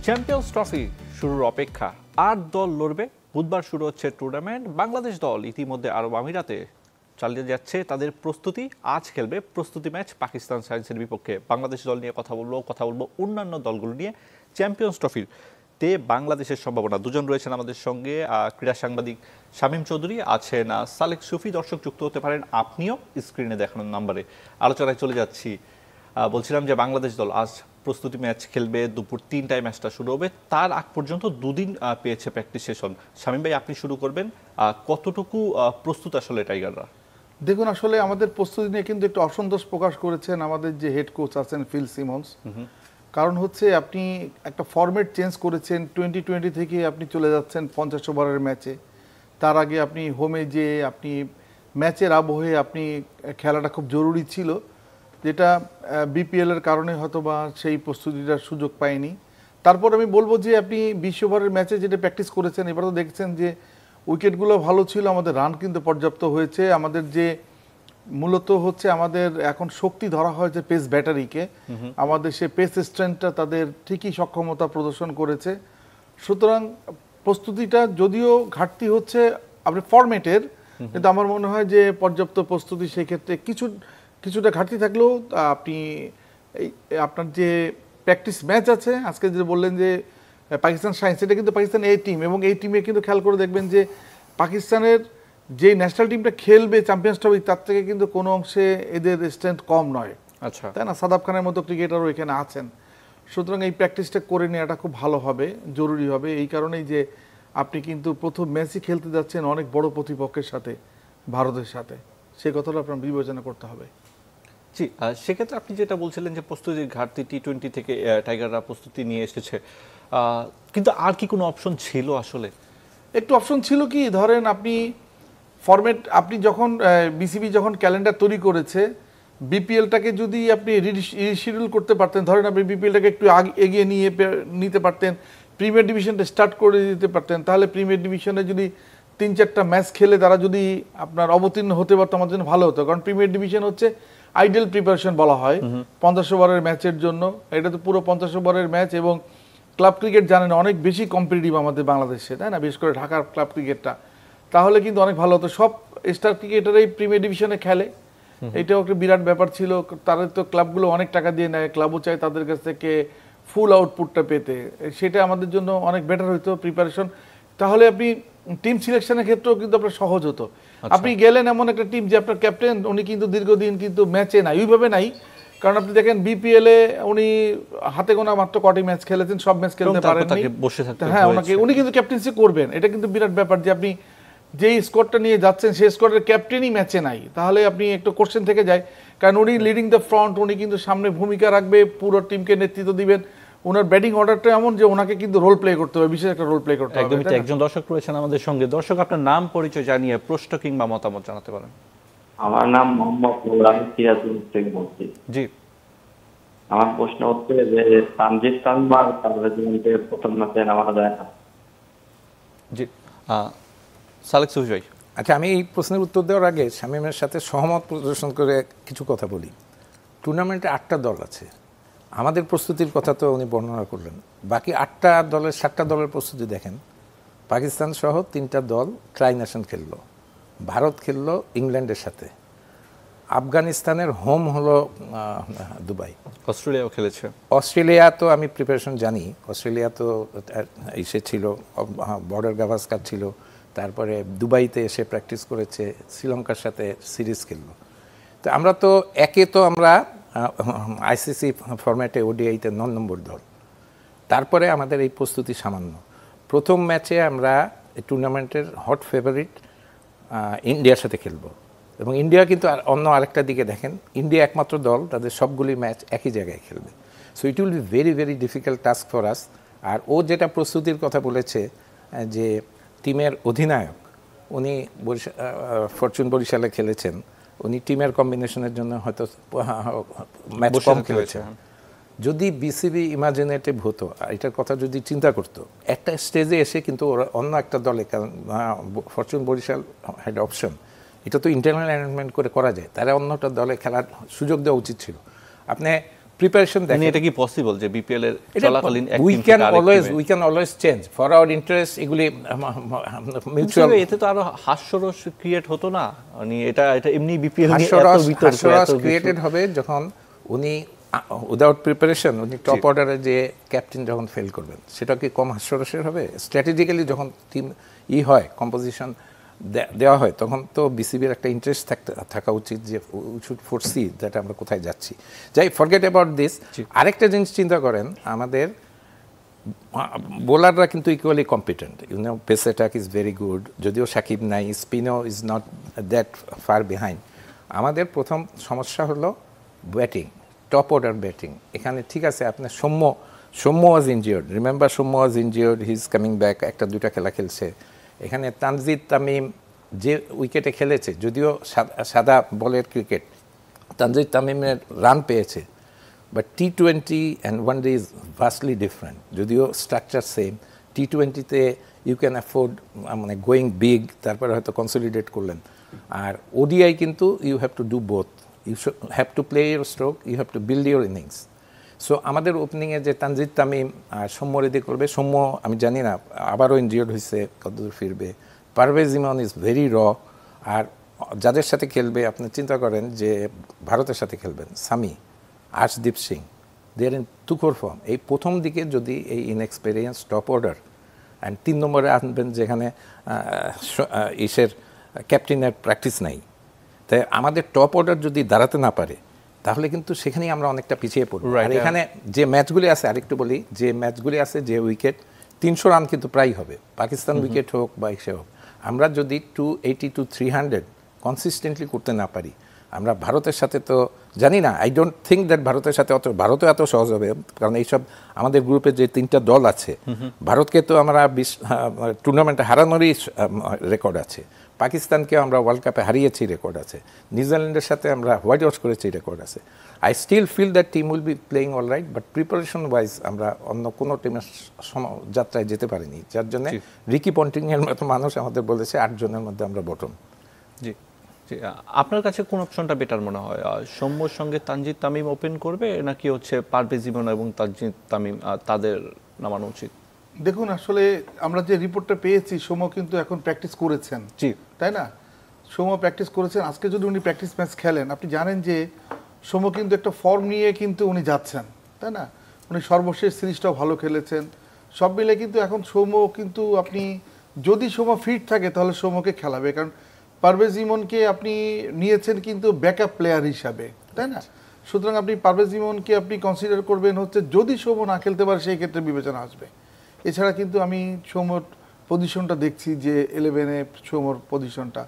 Champions trophy শুরুর অপেক্ষা ৮ দল লড়বে। বুধবার শুরু হচ্ছে টুর্নামেন্ট। বাংলাদেশ দল ইতিমধ্যে আরব আমিরাতে চালিয়ে যাচ্ছে তাদের প্রস্তুতি। আজ খেলবে প্রস্তুতি ম্যাচ পাকিস্তান সায়েন্সের বিপক্ষে। বাংলাদেশ দল নিয়ে কথা বলবো অন্যান্য দলগুলো নিয়ে। চ্যাম্পিয়ন্স ট্রফির তে বাংলাদেশের সম্ভাবনা। দুজন রয়েছেন আমাদের সঙ্গে, ক্রীড়া সাংবাদিক শামীম চৌধুরী, আছেন সালেক সুফি। দর্শক যুক্ত হতে পারেন আপনিও স্ক্রিনে দেখানোর নাম্বারে। আলোচনায় চলে যাচ্ছি। বলছিলাম যে বাংলাদেশ দল আজ প্রস্তুতি ম্যাচ খেলবে, দুপুর ৩টায় ম্যাচটা শুরু হবে। তার আগ পর্যন্ত দুদিন পেয়েছে প্র্যাকটিস সেশন। শামীম ভাই, আপনি শুরু করবেন। কতটুকু প্রস্তুত আসলে টাইগাররা? দেখুন, আসলে আমাদের প্রস্তুতি নিয়ে কিন্তু একটু অসন্তোষ প্রকাশ করেছেন আমাদের যে হেড কোচ আছেন ফিল সিমন্স। কারণ হচ্ছে আপনি একটা ফরম্যাট চেঞ্জ করেছেন, 2020 থেকে আপনি চলে যাচ্ছেন 50 ওভারের ম্যাচে। তার আগে আপনি হোমে যে আপনি ম্যাচের আবহে আপনি খেলাটা খুব জরুরি ছিল, যেটা বিপিএলের কারণে হয়তো বা সেই প্রস্তুতিটার সুযোগ পায়নি। তারপর আমি বলবো যে আপনি 20 ওভারের ম্যাচে যেটা প্র্যাকটিস করেছেন, এবার তো দেখছেন যে উইকেটগুলো ভালো ছিল, আমাদের রান কিন্তু পর্যাপ্ত হয়েছে। আমাদের যে মূলত হচ্ছে আমাদের এখন শক্তি ধরা হয়েছে পেস ব্যাটারিকে, আমাদের সে পেস স্ট্রেংথটা তাদের ঠিকই সক্ষমতা প্রদর্শন করেছে। সুতরাং প্রস্তুতিটা যদিও ঘাটতি হচ্ছে আপনার ফরম্যাটের, কিন্তু আমার মনে হয় যে পর্যাপ্ত প্রস্তুতি সেই ক্ষেত্রে কিছুটা ঘাটতি থাকলেও আপনি আপনার যে প্র্যাকটিস ম্যাচ আছে আজকে যে বললেন যে পাকিস্তান সায়েন্স, এটা কিন্তু পাকিস্তান এই টিম, এবং এই টিমে কিন্তু খেয়াল করে দেখবেন যে পাকিস্তানের যে ন্যাশনাল টিমটা খেলবে চ্যাম্পিয়ন্স ট্রফি, তার থেকে কিন্তু কোনো অংশে এদের স্ট্রেংথ কম নয়। আচ্ছা, তাই না? সাদাব খানের মতো ক্রিকেটারও এখানে আছেন। সুতরাং এই প্র্যাকটিসটা করে নেওয়াটা খুব ভালো হবে, জরুরি হবে। এই কারণেই যে আপনি কিন্তু প্রথম ম্যাচই খেলতে যাচ্ছেন অনেক বড় প্রতিপক্ষের সাথে, ভারতের সাথে, সে কথাটা আপনার বিবেচনা করতে হবে। জি, সেক্ষেত্রে আপনি যেটা বলছিলেন যে প্রস্তুতির ঘাটতি, টি-20 থেকে টাইগাররা প্রস্তুতি নিয়ে এসেছে, কিন্তু আর কি কোনো অপশন ছিল? আসলে একটু অপশন ছিল কি, ধরেন আপনি ফরম্যাট, আপনি যখন বিসিবি যখন ক্যালেন্ডার তৈরি করেছে, বিপিএলটাকে যদি আপনি রিশিডিউল করতে পারতেন, ধরেন আপনি বিপিএলটাকে একটু এগিয়ে নিতে পারতেন, প্রিমিয়ার ডিভিশনটা স্টার্ট করে দিতে পারতেন, তাহলে প্রিমিয়ার ডিভিশনে যদি 3-4টা ম্যাচ খেলে তারা যদি আপনার অবতীর্ণ হতে পারতো, আমার জন্য ভালো হতো। কারণ প্রিমিয়ার ডিভিশন হচ্ছে আইডিয়াল প্রিপারেশন বলা হয় 50 ওভারের ম্যাচের জন্য। এটা তো পুরো 50 ওভারের ম্যাচ, এবং ক্লাব ক্রিকেট জানেন অনেক বেশি কম্পিটিটিভ আমাদের বাংলাদেশে, তাই না? বিশেষ করে ঢাকার ক্লাব ক্রিকেটটা, তাহলে কিন্তু অনেক ভালো হতো। সব স্টার ক্রিকেটারই প্রিমিয়ার ডিভিশনে খেলে, এটাও একটা বিরাট ব্যাপার ছিল। তাদের তো ক্লাবগুলো অনেক টাকা দিয়ে নেয়, ক্লাবও চায় তাদের কাছ থেকে ফুল আউটপুটটা পেতে। সেটা আমাদের জন্য অনেক বেটার হতো প্রিপারেশন। তাহলে আপনি টিম সিলেকশনের ক্ষেত্রেও কিন্তু আপনার সহজ হতো। আপনি গেলেন এমন একটা টিম যে আপনার ক্যাপ্টেন উনি কিন্তু দীর্ঘদিন কিন্তু ম্যাচে নাই, ওইভাবে নাই। কারণ আপনি দেখেন বিপিএলে উনি হাতে গোনা মাত্র কটি ম্যাচ খেলেছেন, সব ম্যাচ খেলতে পারেননি। হ্যাঁ, উনি কিন্তু ক্যাপ্টেন্সি করবেন, এটা কিন্তু বিরাট ব্যাপার যে আপনি যেই স্কোয়াডটা নিয়ে যাচ্ছেন সেই স্কোয়াডের ক্যাপ্টেনই ম্যাচে নাই, তাহলে আপনি একটু কোশ্চেন থেকে যায়। কারণ উনি লিডিং দ্য ফ্রন্ট, উনি কিন্তু সামনে ভূমিকা রাখবে, পুরো টিমকে নেতৃত্ব দিবেন। ওনার ব্যাটিং অর্ডারটা এমন যে ওনাকে কিন্তু রোল প্লে করতে হবে, বিশেষ একটা রোল প্লে করতে হবে। একদমই। একজন দর্শক রয়েছেন আমাদের সঙ্গে। দর্শক, আপনার নাম পরিচয় জানিয়ে প্রশ্ন কিংবা মতামত জানাতে পারেন। আমার নাম মোহাম্মদ নুরানি, সিরাজগঞ্জ থেকে বলছি। জি, আমার প্রশ্ন হচ্ছে যে তানজিদ তামিম তার রেজিমেন্টে প্রথম ম্যাচে নামানো যায় না। জি, সালেক সুফি ভাই। আচ্ছা, আমি এই প্রশ্নের উত্তর দেওয়ার আগে শামীমের সাথে সহমত প্রদর্শন করে কিছু কথা বলি। টুর্নামেন্টে 8টা দল আছে। আমাদের প্রস্তুতির কথা তো উনি বর্ণনা করলেন। বাকি 8টা দলের 7টা দলের প্রস্তুতি দেখেন। পাকিস্তান সহ 3টা দল ট্রাই নেশন খেললো, ভারত খেললো ইংল্যান্ডের সাথে, আফগানিস্তানের হোম হলো দুবাই, অস্ট্রেলিয়াও খেলেছে। অস্ট্রেলিয়া তো আমি প্রিপারেশন জানি, অস্ট্রেলিয়া তো এসে ছিল, বর্ডার গাভাস্কার ছিল, তারপরে দুবাইতে এসে প্র্যাকটিস করেছে, শ্রীলঙ্কার সাথে সিরিজ খেললো। তো আমরা তো আমরা আইসিসি ফরম্যাটে ওডিআইতে 9 নম্বর দল। তারপরে আমাদের এই প্রস্তুতি সামান্য। প্রথম ম্যাচে আমরা টুর্নামেন্টের হট ফেভারিট ইন্ডিয়ার সাথে খেলবো, এবং ইন্ডিয়া কিন্তু অন্য আরেকটা দিকে দেখেন, ইন্ডিয়া একমাত্র দল তাদের সবগুলি ম্যাচ একই জায়গায় খেলবে। So it will be very very difficult task for us. আর ও যেটা প্রস্তুতির কথা বলেছে, যে টিমের অধিনায়ক উনি ফরচুন বরিশালে খেলেছেন, উনি টিমের কম্বিনেশনের জন্য হয়তো ম্যাচ কম খেলেছেন। যদি বিসিবি ইমাজিনেটিভ হতো, এটার কথা যদি চিন্তা করতো, একটা স্টেজে এসে কিন্তু ওরা অন্য একটা দলে, কারণ ফরচুন বরিশাল হ্যাড অপশন, এটা তো ইন্টারনাল অ্যারেঞ্জমেন্ট করে করা যায়, তারা অন্যটা দলে খেলার সুযোগ দেওয়া উচিত ছিল। আপনি প্রিপারেশন দেখেন এটা কি পসিবল যে বিপিএল এর চলাকালীন এক উই টিম ক্যান থেকে আরেক we can always change for our interest, এগুলি মিউচুয়াল। এতে তো আরো হাস্যরস ক্রিয়েট হতো না, মানে এটা এমনি বিপিএল নিয়ে এত বিতর্ক হাস্যরস ক্রিয়েটেড হবে যখন উনি উইদাউট প্রিপারেশন উনি টপ অর্ডারে যে ক্যাপ্টেন যখন ফেল করবেন, সেটা কি কম হাস্যরসের হবে? স্ট্র্যাটেজিক্যালি যখন টিম হয়, কম্পোজিশন দেওয়া হয়, তখন তো বিসিবির একটা ইন্টারেস্ট থাকা উচিত যে উই শুড ফোরসি দ্যাট আমরা কোথায় যাচ্ছি। যাই ফরগেট অ্যাবাউট দিস। আরেকটা জিনিস চিন্তা করেন, আমাদের বোলাররা কিন্তু equally competent, pace attack is very good, যদিও সাকিব নাই, স্পিনো is not that far behind. আমাদের প্রথম সমস্যা হলো ব্যাটিং, টপ অর্ডার ব্যাটিং। এখানে ঠিক আছে আপনার সৌম্য ওয়াজ injured, remember Soumya was injured, he is coming back, একটা দুইটা খেলা খেলছে। এখানে তানজিদ তামিম যে উইকেটে খেলেছে, যদিও সাদা বলের ক্রিকেট, তানজিদ তামিমের রান পেয়েছে, but T20 and one day is vastly different. যদিও স্ট্রাকচার সেম, T20-তে ইউ ক্যান অ্যাফোর্ড মানে গোয়িং বিগ, তারপরে হয়তো কনসলিডেট করলেন। আর ওডিআই কিন্তু you have to do both, you have to play your stroke, you have to build your innings. So আমাদের ওপেনিংয়ে যে তানজিদ তামিম আর সৌম্য রেডি করবে, সৌম্য আমি জানি না আবারও ইনজিওর্ড হয়েছে, কতদূর ফিরবে। পারভেজ ইমন ইজ ভেরি র। আর যাদের সাথে খেলবে আপনি চিন্তা করেন যে ভারতের সাথে খেলবেন, সামি, আর্শদীপ সিং, দে আর ইন তুখোর ফর্ম। এই প্রথম দিকে যদি এই ইনএক্সপেরিয়েন্স টপ অর্ডার অ্যান্ড 3 নম্বরে আনবেন যেখানে ইসের ক্যাপ্টেনের প্র্যাকটিস নাই, তাই আমাদের টপ অর্ডার যদি দাঁড়াতে না পারে, তাহলে কিন্তু সেখানেই আমরা অনেকটা পিছিয়ে পড়ব। আর এখানে যে ম্যাচগুলি আছে, আরেকটু বলি, যে ম্যাচগুলি আছে, যে উইকেট 300 রান কিন্তু প্রায় হবে, পাকিস্তান উইকেট হোক বা ইসে হোক। আমরা যদি 280 to 300 কনসিস্টেন্টলি করতে না পারি, আমরা ভারতের সাথে তো জানি না, আই ডোন্ট থিঙ্ক দ্যাট ভারতের সাথে ভারতও এত সহজ হবে, কারণ এইসব আমাদের গ্রুপে যে 3টা দল আছে, ভারতকে তো আমরা টুর্নামেন্টে হারানোরই রেকর্ড আছে, পাকিস্তানকেও আমরা ওয়ার্ল্ড কাপে হারিয়েছি রেকর্ড আছে, নিউজিল্যান্ডের সাথে আমরা হোয়াইট ওয়াশ করেছি রেকর্ড আছে। I still feel that team will be playing all right, but preparation wise আমরা অন্য কোনো টিমের যাত্রায় যেতে পারিনি, যার জন্য রিকি পন্টিংয়ের মতো মানুষ আমাদের বলেছে 8 জনের মধ্যে আমরা বটম। জি জি, আপনার কাছে কোন অপশনটা বেটার মনে হয়? সৌম্যর সঙ্গে তানজিদ তামিম ওপেন করবে, নাকি হচ্ছে পারভেজ ইমন এবং তানজিদ তামিম তাদের নামানো উচিত? দেখুন, আসলে আমরা যে রিপোর্টটা পেয়েছি, সৌম্য কিন্তু এখন প্র্যাকটিস করেছেন, জি, তাই না? সৌম্য প্র্যাকটিস করেছেন। আজকে যদি উনি প্র্যাকটিস ম্যাচ খেলেন, আপনি জানেন যে সৌম্য কিন্তু একটা ফর্ম নিয়ে কিন্তু উনি যাচ্ছেন, তাই না? উনি সর্বশেষ সিরিজটাও ভালো খেলেছেন, সব মিলে কিন্তু এখন সৌম্য কিন্তু আপনি যদি সৌম্য ফিট থাকে তাহলে সৌম্যকে খেলাবে, কারণ পারভেজ ইমনকে আপনি নিয়েছেন কিন্তু ব্যাকআপ প্লেয়ার হিসাবে, তাই না? সুতরাং আপনি পারভেজ ইমনকে আপনি কনসিডার করবেন হচ্ছে যদি সৌম্য না খেলতে পারে সেই ক্ষেত্রে বিবেচনা আসবে। এছাড়া কিন্তু আমি সৌম্যর পজিশনটা দেখছি যে 11-এ সৌম্যর পজিশনটা,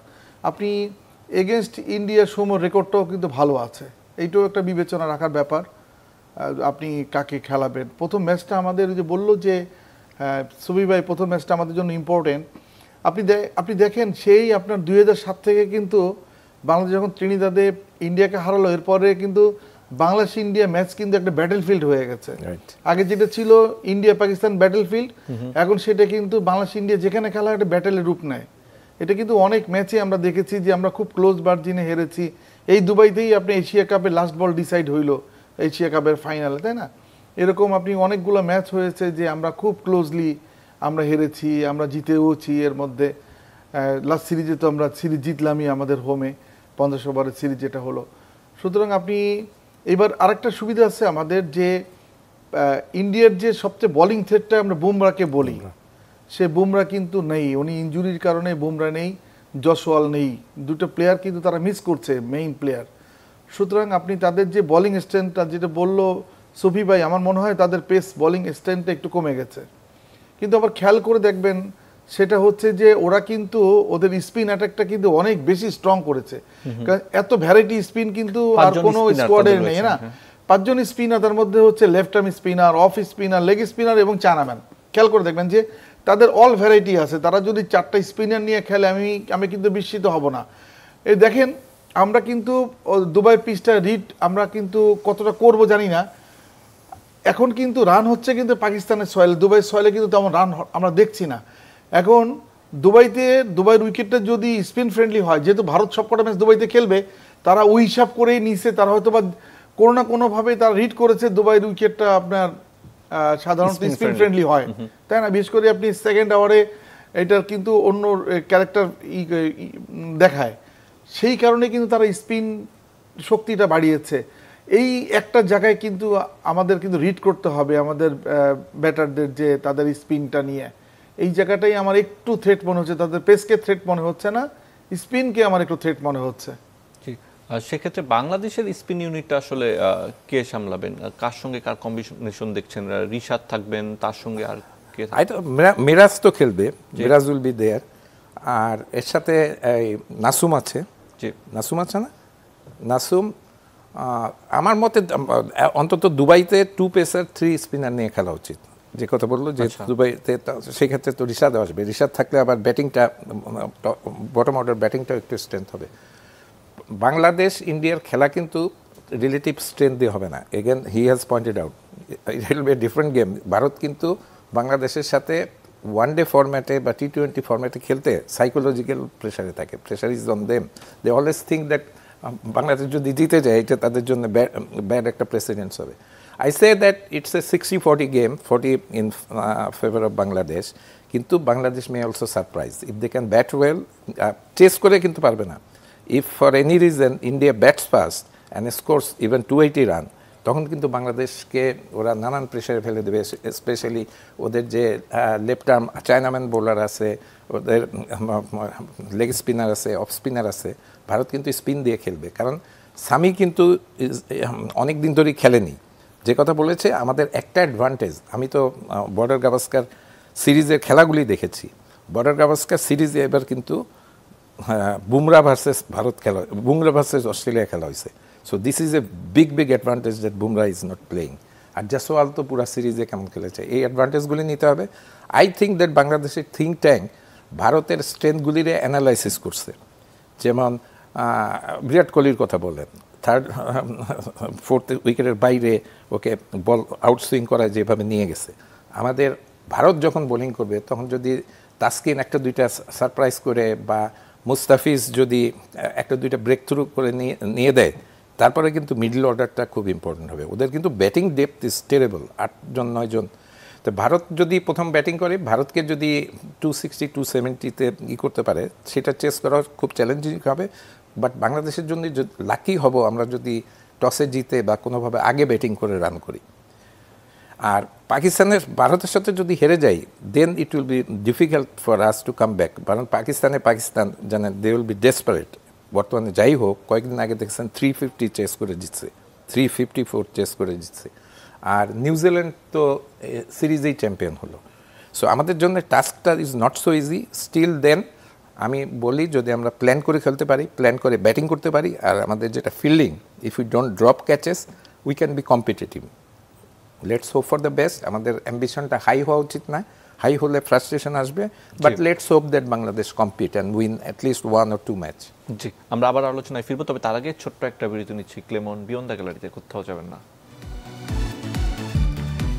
আপনি এগেনস্ট ইন্ডিয়া সৌম্যর রেকর্ডটাও কিন্তু ভালো আছে, এইটাও একটা বিবেচনা রাখার ব্যাপার। আপনি কাকে খেলাবেন? প্রথম ম্যাচটা আমাদের যে বললো যে সুবি ভাই, প্রথম ম্যাচটা আমাদের জন্য ইম্পর্টেন্ট। আপনি দেখেন সেই আপনার 2007 থেকে কিন্তু বাংলাদেশ যখন ত্রিনিদাদে ইন্ডিয়াকে হারালো, এরপরে কিন্তু বাংলাদেশ ইন্ডিয়া ম্যাচ কিন্তু একটা ব্যাটেল ফিল্ড হয়ে গেছে। আগে যেটা ছিল ইন্ডিয়া পাকিস্তান ব্যাটেল ফিল্ড, এখন সেটা কিন্তু বাংলাদেশ ইন্ডিয়া যেখানে খেলা একটা ব্যাটেলের রূপ নেয়। এটা কিন্তু অনেক ম্যাচে আমরা দেখেছি যে আমরা খুব ক্লোজ মার্জিনে হেরেছি। এই দুবাইতেই আপনি এশিয়া কাপের লাস্ট বল ডিসাইড হইলো, এশিয়া কাপের ফাইনালে, তাই না? এরকম আপনি অনেকগুলো ম্যাচ হয়েছে যে আমরা খুব ক্লোজলি আমরা হেরেছি, আমরা জিতেওছি। এর মধ্যে লাস্ট সিরিজে তো আমরা সিরিজ জিতলামই আমাদের হোমে, 50 ওভারের সিরিজ যেটা হলো। সুতরাং আপনি এবার আরেকটা সুবিধা আছে আমাদের, যে ইন্ডিয়ার যে সবচেয়ে বোলিং থ্রেটটা আমরা বুমরাকে বলি, সে বুমরা কিন্তু নেই, উনি ইনজুরির কারণে বুমরা নেই, জসওয়াল নেই, দুটো প্লেয়ার কিন্তু তারা মিস করছে, মেইন প্লেয়ার। সুতরাং আপনি তাদের যে বোলিং স্ট্রেংথটা যেটা বললো সুফি ভাই, আমার মনে হয় তাদের পেস বোলিং স্ট্রেংথটা একটু কমে গেছে। কিন্তু আবার খেয়াল করে দেখবেন সেটা হচ্ছে যে ওরা কিন্তু ওদের স্পিন অ্যাটাকটা কিন্তু অনেক বেশি স্ট্রং করেছে, কারণ এত ভ্যারাইটি স্পিন কিন্তু আর কোনো স্কোয়াডে নেই না। 5 জন স্পিনার, তার মধ্যে হচ্ছে left arm spinner, off spinner, leg spinner এবং চায়নাম্যান। খেয়াল করে দেখবেন যে তাদের অল ভ্যারাইটি আছে। তারা যদি 4টা স্পিনার নিয়ে খেলে আমি কিন্তু বিস্মিত হব না। এই দেখেন, আমরা কিন্তু দুবাই পিচটা রিড আমরা কিন্তু কতটা করব জানি না। এখন কিন্তু রান হচ্ছে কিন্তু পাকিস্তানের সয়েলে, দুবাই সয়েলে কিন্তু তেমন রান আমরা দেখছি না। এখন দুবাইয়ের উইকেটটা যদি স্পিন ফ্রেন্ডলি হয়, যেহেতু ভারত সবকটা ম্যাচ দুবাইতে খেলবে, তারা ওই হিসাব করেই নিচ্ছে। তারা হয়তো বা কোনো না কোনোভাবে তারা রিড করেছে দুবাইয়ের উইকেটটা আপনার সাধারণত স্পিন ফ্রেন্ডলি হয়, তাই না? বিশেষ করে আপনি সেকেন্ড আওয়ারে এটার কিন্তু অন্য ক্যারেক্টার দেখায়, সেই কারণে কিন্তু তারা স্পিন শক্তিটা বাড়িয়েছে। এই একটা জায়গায় কিন্তু আমাদের কিন্তু রিড করতে হবে আমাদের ব্যাটারদের, যে তাদের স্পিনটা নিয়ে এই জায়গাটাই আমার একটু থ্রেট মনে হচ্ছে। তাদের পেসকে থ্রেট মনে হচ্ছে না, স্পিনকে আমার একটু থ্রেট মনে হচ্ছে। সেক্ষেত্রে বাংলাদেশের স্পিন ইউনিটটা আসলে কে সামলাবেন, কার সঙ্গে কার কম্বিনেশন দেখছেন? রিশাদ থাকবেন, তার সঙ্গে আর কে? মিরাজ তো খেলবে, মিরাজ উইল বি দেয়ার, আর এর সাথে নাসুম আছে, নাসুম আছে না, নাসুম আমার মতে অন্তত দুবাইতে 2 পেসার 3 স্পিনার নিয়ে খেলা উচিত। যে কথা বললো যে দুবাইতে, সেক্ষেত্রে তো রিশাদ আসবে, রিশাদ থাকলে আবার ব্যাটিংটা বটম অর্ডার ব্যাটিংটাও একটু স্ট্রেংথ হবে। বাংলাদেশ ইন্ডিয়ার খেলা কিন্তু রিলেটিভ স্ট্রেংথ দিয়ে হবে না। Again he has pointed out it will B a different game. Bharat কিন্তু বাংলাদেশের সাথে ওয়ানডে ফরম্যাটে বা T20 ফরম্যাটে খেলতে সাইকোলজিক্যাল প্রেশারে থাকে, pressure is on them. They always think that Bangladesh যদি জিতে যায় এটা তাদের জন্য ব্যাড একটা প্রেসিডেন্স হবে। I say that it's a 60-40 game, 40 in favor of Bangladesh. কিন্তু Bangladesh may also surprise if they can bat well. Chase করে কিন্তু পারবে না। If for any reason India bats fast and scores even 280 run, তখন কিন্তু বাংলাদেশকে ওরা নানান প্রেশারে ফেলে দেবে। স্পেশালি ওদের যে লেফট আর্ম চায়নাম্যান বোলার আছে, ওদের লেগ স্পিনার আছে, অফ স্পিনার আছে। ভারত কিন্তু স্পিন দিয়ে খেলবে, কারণ সামি কিন্তু অনেক দিন ধরেই খেলেনি। যে কথা বলেছে, আমাদের একটা অ্যাডভান্টেজ, আমি তো বর্ডার গাভাস্কার সিরিজের খেলাগুলি দেখেছি। বর্ডার গাভাস্কার সিরিজে এবার কিন্তু বুমরা ভার্সেস ভারত খেলা, বুমরা ভার্সেস অস্ট্রেলিয়া খেলা হয়েছে। So this is a big advantage that Bumrah is not playing. আর জাসওয়াল তো পুরা সিরিজে কেমন খেলেছে, এই অ্যাডভান্টেজগুলি নিতে হবে। আই থিঙ্ক দ্যাট বাংলাদেশের থিঙ্ক ট্যাঙ্ক ভারতের স্ট্রেংথগুলির অ্যানালাইসিস করছে। যেমন বিরাট কোহলির কথা বলেন, 3rd 4th উইকেটের বাইরে ওকে বল আউটসুইং করায় যেভাবে নিয়ে গেছে। আমাদের ভারত যখন বোলিং করবে তখন যদি তাসকিন একটা দুইটা সারপ্রাইজ করে বা মুস্তাফিজ যদি একটা দুইটা ব্রেক থ্রু করে নিয়ে দেয়, তারপরে কিন্তু মিডল অর্ডারটা খুব ইম্পর্টেন্ট হবে। ওদের কিন্তু ব্যাটিং ডেপথ ইজ টেরেবল, 8 জন 9 জন। তো ভারত যদি প্রথম ব্যাটিং করে, ভারতকে যদি 260 270-তে করতে পারে, সেটা চেস করা খুব চ্যালেঞ্জিং হবে। বাট বাংলাদেশের জন্য লাকি হব আমরা যদি টসে জিতে বা কোনোভাবে আগে ব্যাটিং করে রান করি। আর পাকিস্তানের ভারতের সাথে যদি হেরে যাই, then it will be difficult for us to come back. কারণ পাকিস্তান জানেন দে উইল বি ডেসপারেট। বর্তমানে যাই হোক, কয়েকদিন আগে দেখছেন 350 চেস করে জিতছে, 354 চেস করে জিতছে। আর নিউজিল্যান্ড তো সিরিজেই চ্যাম্পিয়ন হলো। সো আমাদের জন্য টাস্কটা is not so easy. Still then আমি বলি, যদি আমরা প্ল্যান করে খেলতে পারি, প্ল্যান করে ব্যাটিং করতে পারি, আর আমাদের যেটা fielding, if you don't drop catches, we can be competitive. Let's hope for the best. আমাদের অ্যাম্বিশনটা হাই হওয়া উচিত না, হাই হলে ফ্রাস্ট্রেশন আসবে। But let's hope that Bangladesh compete and win at least 1 or 2 match. জি, আমরা আবার আলোচনায় ফিরবো, তবে তার আগে ছোট্ট একটা বিরতি নিচ্ছি। ক্লেমন বিয়ন্ড দ্য গ্যালারিতে কোথাও যাবেন না।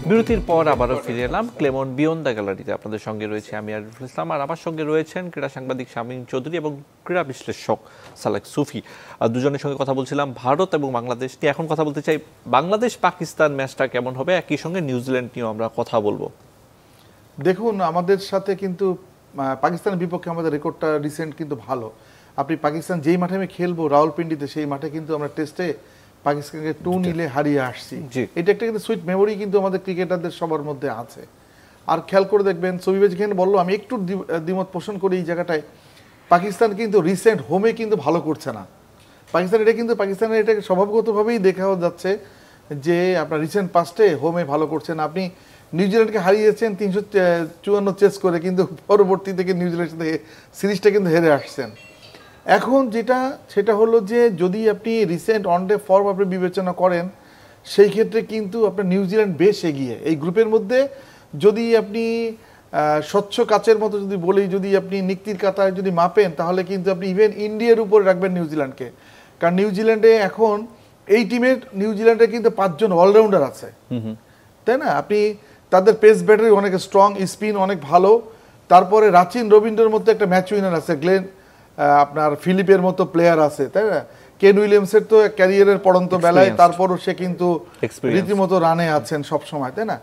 বিরতির পর আবারও ফিরে এলাম ক্লেমন বিয়ন্ড দ্য গ্যালারিতে। আপনাদের সঙ্গে রয়েছে আমি আরিফুল ইসলাম, আর আমার সঙ্গে রয়েছেন ক্রীড়া সাংবাদিক শামীম চৌধুরী এবং ক্রীড়া বিশ্লেষক সালেক সুফি। দুজনের সঙ্গে কথা বলছিলাম ভারত এবং বাংলাদেশ নিয়ে। এখন কথা বলতে চাই বাংলাদেশ পাকিস্তান ম্যাচটা কেমন হবে, একই সঙ্গে নিউজিল্যান্ড নিয়েও আমরা কথা বলবো। দেখুন, আমাদের সাথে কিন্তু পাকিস্তানের বিপক্ষে আমাদের রেকর্ডটা রিসেন্ট কিন্তু ভালো। আপনি পাকিস্তান যেই মাঠে আমি খেলবো রাওয়ালপিন্ডিতে, সেই মাঠে কিন্তু আমরা টেস্টে পাকিস্তানকে 2-0 হারিয়ে আসছি। এটা একটা কিন্তু সুইট মেমোরি কিন্তু আমাদের ক্রিকেটারদের সবার মধ্যে আছে। আর খেয়াল করে দেখবেন, সবিবাজ যেখানে বললো, আমি একটু দ্বিমত পোষণ করি এই জায়গাটায়। পাকিস্তান কিন্তু রিসেন্ট হোমে কিন্তু ভালো করছে না। পাকিস্তানের এটা স্বভাবগতভাবেই দেখা যাচ্ছে যে আপনার রিসেন্ট পাস্টে হোমে ভালো করছে না। আপনি নিউজিল্যান্ডকে হারিয়েছেন 354 চেস করে, কিন্তু পরবর্তী থেকে নিউজিল্যান্ডের সাথে সিরিজটা কিন্তু হেরে আসছেন। এখন সেটা হলো যে যদি আপনি রিসেন্ট ওয়ানডে ফর্ম আপনি বিবেচনা করেন, সেই ক্ষেত্রে কিন্তু আপনার নিউজিল্যান্ড বেশ এগিয়ে। এই গ্রুপের মধ্যে যদি আপনি স্বচ্ছ কাচের মতো যদি বলি, যদি আপনি নিক্তির কাতায় যদি মাপেন, তাহলে কিন্তু আপনি ইভেন ইন্ডিয়ার উপরে রাখবেন নিউজিল্যান্ডকে। কারণ নিউজিল্যান্ডে এখন এই টিমের নিউজিল্যান্ডে কিন্তু 5 জন অলরাউন্ডার আছে, তাই না? আপনি তাদের পেস ব্যাটারি অনেক স্ট্রং, স্পিন অনেক ভালো। তারপরে রাচিন রবীন্দ্রের মতো একটা ম্যাচ উইনার আছে, গ্লেন আপনার ফিলিপের মতো প্লেয়ার আছে, তাই না? কেন উইলিয়ামসের তো ক্যারিয়ারের পড়ন্ত বেলায়, Experienced. তারপরও সে কিন্তু Experienced. রীতিমতো রানে আছেন সব সময়, তাই না?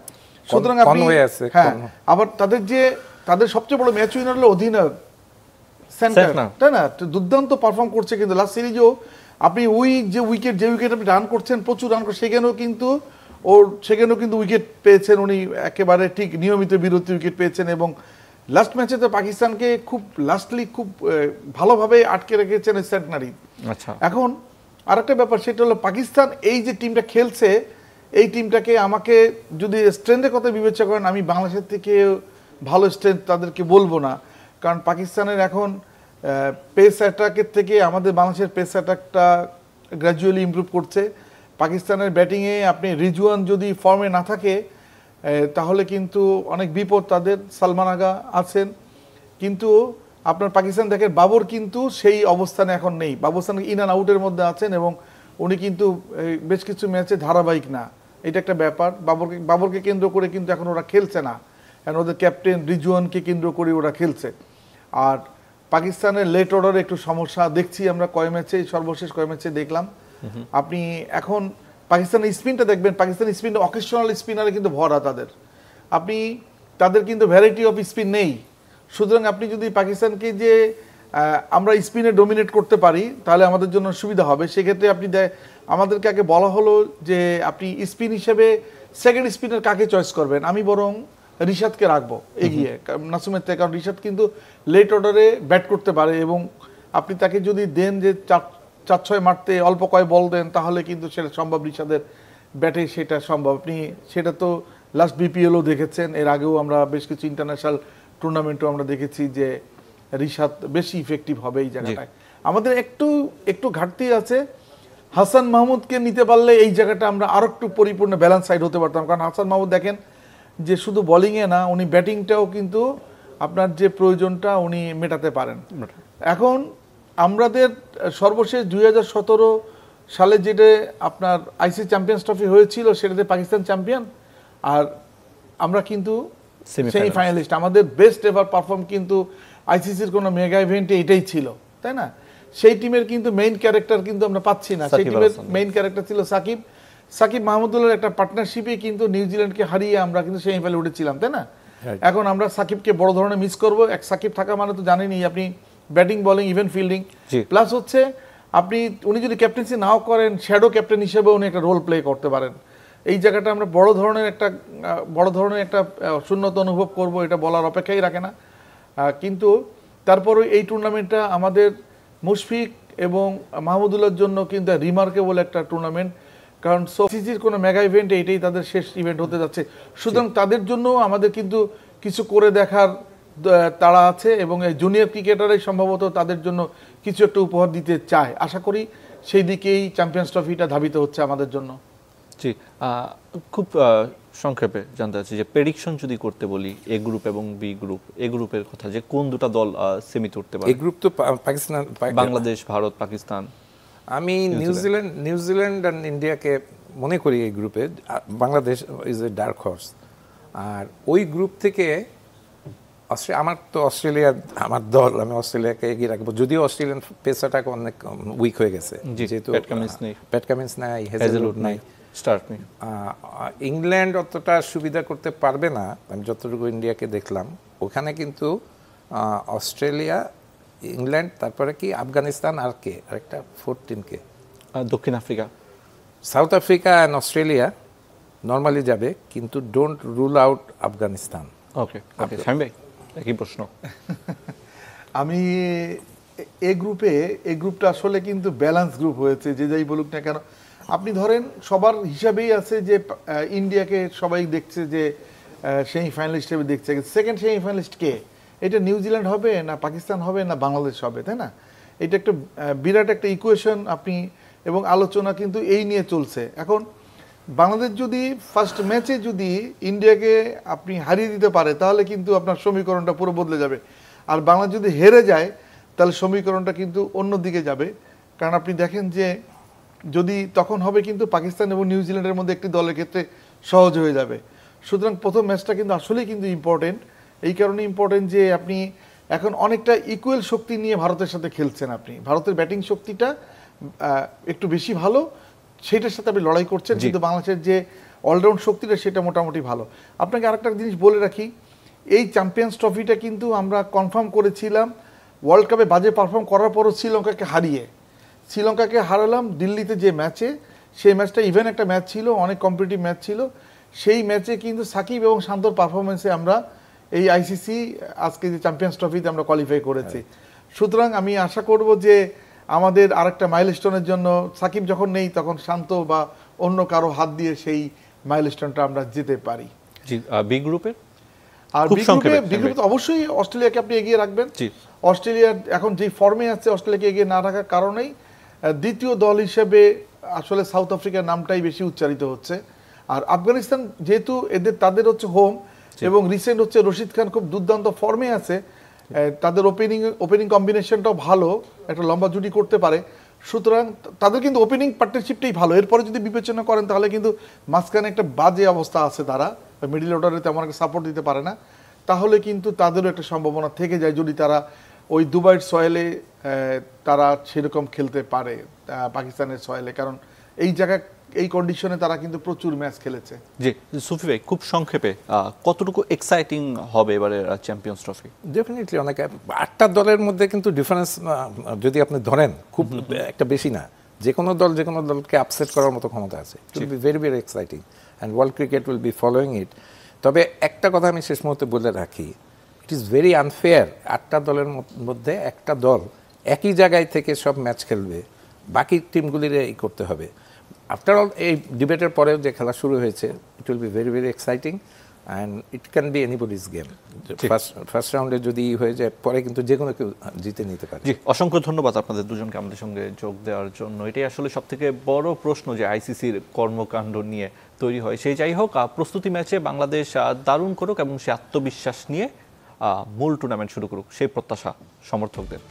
সুতরাং আপনি Conway আছে, হ্যাঁ, Conway। আবার তাদের সবচেয়ে বড় ম্যাচ উইনার হলো অধিনায়ক সেন্টার, Santner। তাই না? তো দুর্দান্ত পারফর্ম করছে কিন্তু লাস্ট সিরিজেও আপনি যে উইকেট আপনি রান করছেন, প্রচুর রান করছেন, সেখানেও কিন্তু উইকেট পেয়েছেন উনি, একেবারে ঠিক নিয়মিত বিরতি উইকেট পেয়েছেন। এবং লাস্ট ম্যাচে তো পাকিস্তানকে খুব ভালোভাবে আটকে রেখেছেন সেন্টনারি। আচ্ছা, এখন আরেকটা ব্যাপার, সেটা হলো পাকিস্তান এই যে টিমটা খেলছে, এই টিমটাকে আমাকে যদি স্ট্রেংথের কথা বিবেচনা করেন, আমি বাংলাদেশের থেকে ভালো স্ট্রেংথ তাদেরকে বলবো না, কারণ পাকিস্তানের এখন পেস অ্যাটাকের থেকে আমাদের বাংলাদেশের পেস অ্যাটাকটা গ্র্যাজুয়ালি ইমপ্রুভ করছে। পাকিস্তানের ব্যাটিংয়ে আপনি রিজওয়ান যদি ফর্মে না থাকে তাহলে কিন্তু অনেক বিপদ তাদের। সালমান আগা আছেন, কিন্তু আপনার পাকিস্তান দেখেন বাবর কিন্তু সেই অবস্থানে এখন নেই। বাবর ইন অ্যান্ড আউটের মধ্যে আছেন এবং উনি কিন্তু বেশ কিছু ম্যাচে ধারাবাহিক না, এটা একটা ব্যাপার। বাবরকে কেন্দ্র করে কিন্তু এখন ওরা খেলছে না, কারণ ওদের ক্যাপ্টেন রিজওয়ানকে কেন্দ্র করে ওরা খেলছে। আর পাকিস্তানের লেট অর্ডারে একটু সমস্যা দেখছি আমরা সর্বশেষ কয় ম্যাচে দেখলাম। আপনি এখন পাকিস্তানের স্পিনটা দেখবেন, পাকিস্তানের স্পিনটা অকেশনাল স্পিনারে কিন্তু ভরা তাদের কিন্তু ভ্যারাইটি অফ স্পিন নেই। সুতরাং আপনি যদি পাকিস্তানকে যে আমরা স্পিনে ডোমিনেট করতে পারি তাহলে আমাদের জন্য সুবিধা হবে। সেক্ষেত্রে আমাদেরকে আগে বলা হলো যে আপনি স্পিন হিসেবে সেকেন্ড স্পিনার কাকে চয়েস করবেন। আমি বরং রিশাদকে রাখবো এগিয়ে নাসুমের থেকে, কারণ রিশাদ কিন্তু লেট অর্ডারে ব্যাট করতে পারে এবং আপনি তাকে যদি দেন যে 4-6 মারতে অল্প কয় বল দেন তাহলে কিন্তু সেটা সম্ভব, রিশাদের ব্যাটে সেটা সম্ভব। আপনি সেটা তো লাস্ট বিপিএলও দেখেছেন, এর আগেও আমরা বেশ কিছু ইন্টারন্যাশনাল টুর্নামেন্টও আমরা দেখেছি যে রিশাদ বেশি ইফেক্টিভ হবে এই জায়গাটায়। আমাদের একটু ঘাটতি আছে, হাসান মাহমুদকে নিতে পারলে এই জায়গাটা আমরা আরো একটু পরিপূর্ণ ব্যালেন্স সাইড হতে পারতাম, কারণ হাসান মাহমুদ দেখেন যে শুধু বোলিংয়ে না, উনি ব্যাটিংটাও কিন্তু আপনার যে প্রয়োজনটা উনি মেটাতে পারেন। এখন আমাদের সর্বশেষ 2017 সালে যেটা আপনার আইসিসি চ্যাম্পিয়ন্স ট্রফি হয়েছিল সেটাতে পাকিস্তান চ্যাম্পিয়ন, আর আমরা কিন্তু সেমিফাইনালিস্ট। আমাদের বেস্ট এভার পারফর্ম কিন্তু আইসিসির কোনো মেগা ইভেন্টে এটাই ছিল, তাই না? সেই টিমের কিন্তু মেইন ক্যারেক্টার কিন্তু আমরা পাচ্ছি না। সেই টিমের মেইন ক্যারেক্টার ছিল সাকিব মাহমুদুল্লাহর একটা পার্টনারশিপে কিন্তু নিউজিল্যান্ডকে হারিয়ে আমরা কিন্তু সেমিফাইনালে উঠেছিলাম, তাই না? এখন আমরা সাকিবকে বড় ধরনের মিস করবো। সাকিব থাকা মানে তো জানেনই আপনি batting bowling even fielding, plus হচ্ছে উনি যদি ক্যাপ্টেন্সি নাও করেন, শ্যাডো ক্যাপ্টেন হিসেবে উনি একটা রোল প্লে করতে পারেন। এই জায়গাটা আমরা বড় ধরনের একটা শূন্যতা অনুভব করব, এটা বলার অপেক্ষাই রাখে না। কিন্তু তারপরে এই টুর্নামেন্টটা আমাদের মুশফিক এবং মাহমুদুল্লাহর জন্য কিন্তু রিমার্কেবল একটা টুর্নামেন্ট, কারণ সিসির কোনো মেগা ইভেন্টে এটাই তাদের শেষ ইভেন্ট হতে যাচ্ছে। সুতরাং তাদের জন্য আমাদের কিন্তু কিছু করে দেখার তাড়া আছে এবং এই জুনিয়র ক্রিকেটারই সম্ভবত তাদের জন্য কিছু একটা উপহার দিতে চায়। আশা করি সেই দিকেই চ্যাম্পিয়ন্স ট্রফিটা ধাবিত হচ্ছে আমাদের জন্য। জি, খুব সংক্ষেপে জানতে চাচ্ছি যে প্রেডিকশন যদি করতে বলি এ গ্রুপ এবং বি গ্রুপ, এ গ্রুপের কথা যে কোন দুটো দল সেমিতে উঠতে পারে? এই গ্রুপ তো পাকিস্তান, বাংলাদেশ, ভারত, পাকিস্তান। আমি নিউজিল্যান্ড আর ইন্ডিয়াকে মনে করি এই গ্রুপে। Bangladesh is a dark horse. আর ওই গ্রুপ থেকে অস্ট্রেলিয়া আমার দল, আমি অস্ট্রেলিয়াকে এগিয়ে রাখবো, যদিও অস্ট্রেলিয়ান পেসারটাকে অনেক উইক হয়ে গেছে, যেহেতু প্যাট কামিন্স নাই, হেজেলউড নাই, স্টার্ট নেই। ইংল্যান্ড অতটা সুবিধা করতে পারবে না আমি যতটুকু ইন্ডিয়াকে দেখলাম। ওখানে কিন্তু অস্ট্রেলিয়া, ইংল্যান্ড, তারপরে কি আফগানিস্তান, আর কে আরেকটা 14 কে দক্ষিণ Africa, south Africa and Australia normally যাবে, কিন্তু ডোন্ট রুল আউট আফগানিস্তান। ওকে, শামীম ভাই একই প্রশ্ন। আমি এই গ্রুপটা আসলে কিন্তু ব্যালেন্স গ্রুপ হয়েছে, যে যাই বলুক না কেন। আপনি ধরেন সবার হিসাবেই আছে যে ইন্ডিয়াকে সবাই দেখছে যে সেমিফাইনালিস্ট হিসেবে দেখছে। সেকেন্ড সেমিফাইনালিস্ট কে? এটা নিউজিল্যান্ড হবে না পাকিস্তান হবে না বাংলাদেশ হবে, তাই না? এটা একটা বিরাট একটা ইকুয়েশন আপনি, এবং আলোচনা কিন্তু এই নিয়ে চলছে। এখন বাংলাদেশ যদি ফার্স্ট ম্যাচে যদি ইন্ডিয়াকে আপনি হারিয়ে দিতে পারে তাহলে কিন্তু আপনার সমীকরণটা পুরো বদলে যাবে। আর বাংলাদেশ যদি হেরে যায় তাহলে সমীকরণটা কিন্তু অন্য দিকে যাবে। কারণ আপনি দেখেন যে যদি তখন হবে কিন্তু পাকিস্তান এবং নিউজিল্যান্ডের মধ্যে একটি দলের ক্ষেত্রে সহজ হয়ে যাবে। সুতরাং প্রথম ম্যাচটা কিন্তু আসলেই কিন্তু ইম্পর্টেন্ট। এই কারণে ইম্পর্টেন্ট যে আপনি এখন অনেকটা ইকুয়াল শক্তি নিয়ে ভারতের সাথে খেলছেন। আপনি ভারতের ব্যাটিং শক্তিটা একটু বেশি ভালো, সেটার সাথে আপনি লড়াই করছেন, কিন্তু বাংলাদেশের যে অলরাউন্ড শক্তিটা সেটা মোটামুটি ভালো। আপনাকে আরেকটা জিনিস বলে রাখি, এই চ্যাম্পিয়ন্স ট্রফিটা কিন্তু আমরা কনফার্ম করেছিলাম ওয়ার্ল্ড কাপে বাজে পারফর্ম করার পরও শ্রীলঙ্কাকে হারালাম দিল্লিতে যে ম্যাচে, সেই ম্যাচটা ইভেন একটা ম্যাচ ছিল, অনেক কম্পিটিটিভ ম্যাচ ছিল। সেই ম্যাচে কিন্তু সাকিব এবং শান্তর পারফরমেন্সে আমরা এই আইসিসি আজকে যে চ্যাম্পিয়ন্স ট্রফিতে আমরা কোয়ালিফাই করেছি। সুতরাং আমি আশা করব যে আমাদের আরেকটা মাইলস্টোনের জন্য সাকিব যখন নেই তখন শান্ত বা অন্য কারো হাত দিয়ে সেই মাইলস্টোনটা আমরা যেতে পারি। বি গ্রুপের আর বি গ্রুপে অবশ্যই অস্ট্রেলিয়াকে আপনি এগিয়ে রাখবেন। অস্ট্রেলিয়ার এখন যে ফর্মে আছে, অস্ট্রেলিয়াকে এগিয়ে না রাখার কারণেই দ্বিতীয় দল হিসেবে আসলে সাউথ আফ্রিকার নামটাই বেশি উচ্চারিত হচ্ছে। আর আফগানিস্তান যেহেতু তাদের হচ্ছে হোম, এবং রিসেন্ট হচ্ছে রশিদ খান খুব দুর্দান্ত ফর্মে আছে, তাদের ওপেনিং কম্বিনেশনটাও ভালো, একটা লম্বা জুটি করতে পারে। সুতরাং তাদের কিন্তু ওপেনিং পার্টনারশিপটাই ভালো। এরপরে যদি বিবেচনা করেন তাহলে কিন্তু মাঝখানে একটা বাজে অবস্থা আছে, তারা মিডল অর্ডারে তেমন একটা সাপোর্ট দিতে পারে না। তাহলে কিন্তু তাদেরও একটা সম্ভাবনা থেকে যায় যদি তারা ওই দুবাইয়ের সয়েলে তারা সেরকম খেলতে পারে পাকিস্তানের সয়েলে, কারণ এই জায়গায় এই কন্ডিশনে তারা কিন্তু প্রচুর ম্যাচ খেলেছে। জি সুফি ভাই, খুব সংক্ষেপে কতটুকু এক্সাইটিং হবে এবারে চ্যাম্পিয়ন্স ট্রফি? ডেফিনেটলি অনেক, 8টা দলের মধ্যে কিন্তু ডিফারেন্স যদি আপনি ধরেন খুব একটা বেশি না, যে কোনো দলকে আপসেট করার মতো ক্ষমতা আছে। It will be very very exciting and world cricket will be following it. তবে একটা কথা আমি শেষ মুহূর্তে বলে রাখি, ইট ইজ ভেরি আনফেয়ার 8টা দলের মধ্যে একটা দল একই জায়গায় থেকে সব ম্যাচ খেলবে, বাকি টিমগুলির এই করতে হবে। আফটার অল এই ডিবেটের পরেও যে খেলা শুরু হয়েছে, ইট will be very very exciting and it can be anybody's game. First রাউন্ডে যদি হয়ে যায়, পরে কিন্তু যে কোনো কেউ জিতে নিতে পারে। জি, অসংখ্য ধন্যবাদ আপনাদের দুজনকে আমাদের সঙ্গে যোগ দেওয়ার জন্য। এটাই আসলে সবথেকে বড় প্রশ্ন যে আইসিসির কর্মকাণ্ড নিয়ে তৈরি হয়। সেই যাই হোক, প্রস্তুতি ম্যাচে বাংলাদেশ দারুণ করুক এবং সে আত্মবিশ্বাস নিয়ে মূল টুর্নামেন্ট শুরু করুক, সেই প্রত্যাশা সমর্থকদের।